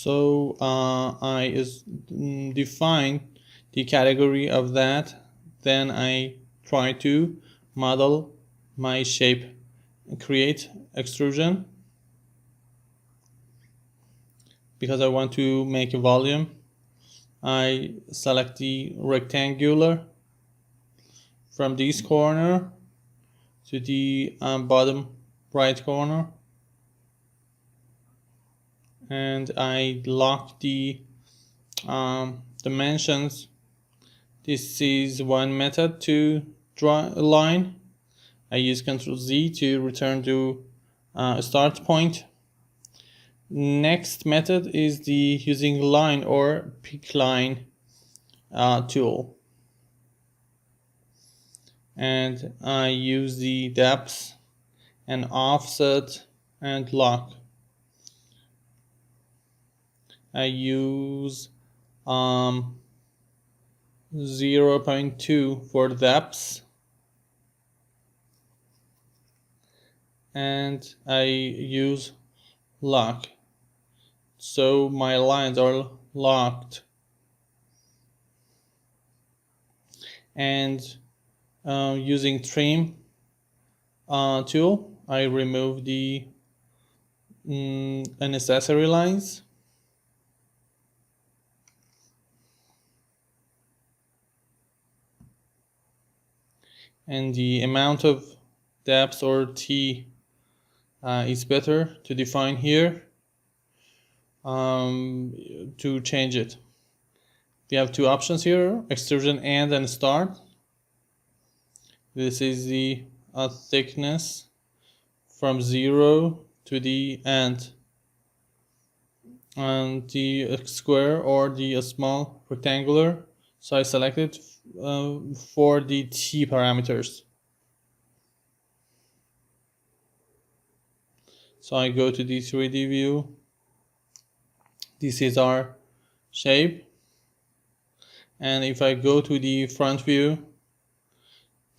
So I define the category of that, then I try to model my shape, create extrusion, because I want to make a volume. I select the rectangular from this corner to the bottom right corner, and I lock the dimensions. This is one method to draw a line. I use Ctrl Z to return to a start point. Next method is the using line or pick line tool, and I use the depth and offset and lock. I use 0.2 for depth, and I use lock, so my lines are locked. And using trim tool, I remove the unnecessary lines. And the amount of depth or T is better to define here to change it. We have two options here: extrusion end and start. This is the thickness from 0 to the end, and the square or the small rectangular. So I select it for the T parameters. So I go to the 3D view. This is our shape. And if I go to the front view,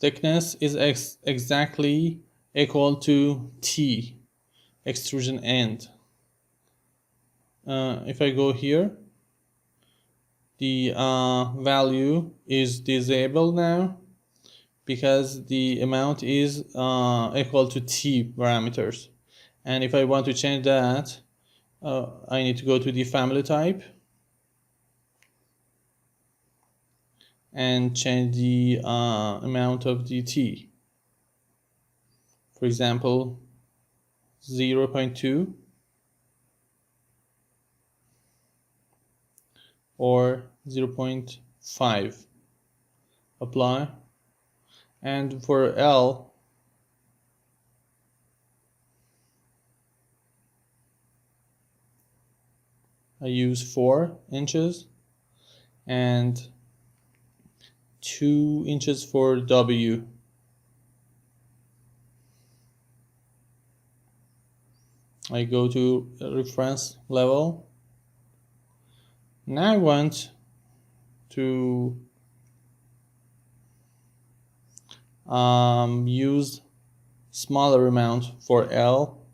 thickness is exactly equal to T, extrusion end. If I go here, the value is disabled now because the amount is equal to T parameters. And if I want to change that, I need to go to the family type and change the amount of the T. For example, 0.2 or 0.5. Apply. And for L, I use 4 inches and 2 inches for W. I go to reference level. Now I want to use smaller amount for L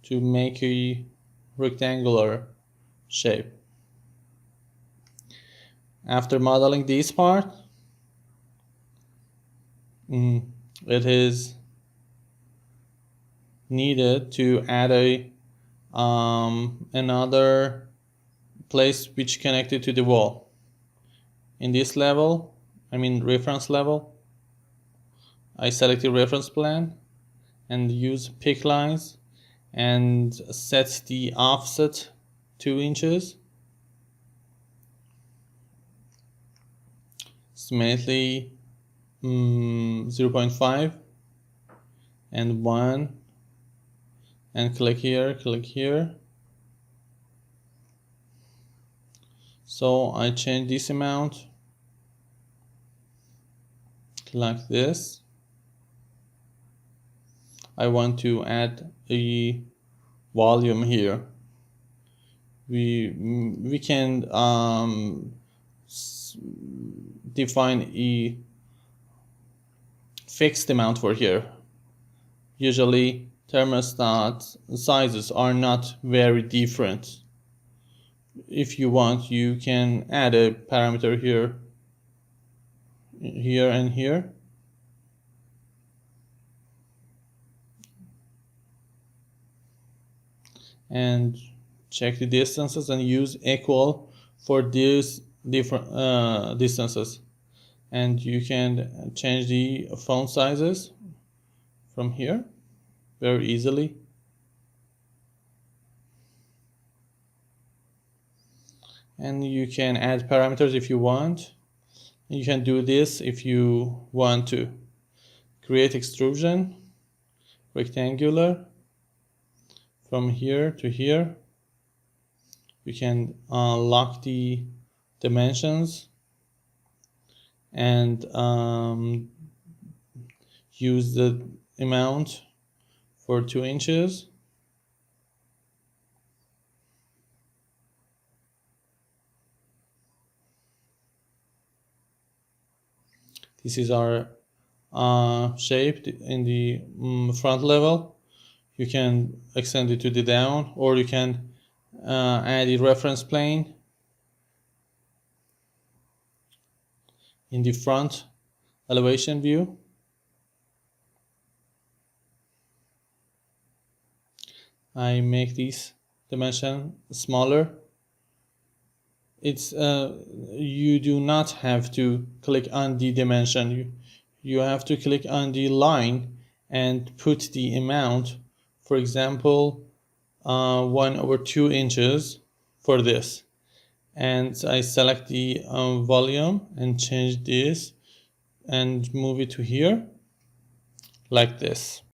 to make a rectangular shape. After modeling this part, it is needed to add a another place which connected to the wall. In this level, reference level, I select the reference plane and use pick lines and set the offset 2 inches, estimately 0.5 and 1, and click here. So I change this amount like this. I want to add a volume here. We can define a fixed amount for here. Usually thermostat sizes are not very different. If you want, you can add a parameter here, and here. And check the distances and use equal for these different distances. And you can change the font sizes from here very easily. And you can add parameters if you want. You can do this if you want to. Create extrusion, rectangular, from here to here. You can lock the dimensions and use the amount for 2 inches. This is our shape in the front level. You can extend it to the down, or you can add a reference plane in the front elevation view. I make this dimension smaller. It's you do not have to click on the dimension. You have to click on the line and put the amount, for example 1/2 inches for this, and I select the volume and change this and move it to here like this.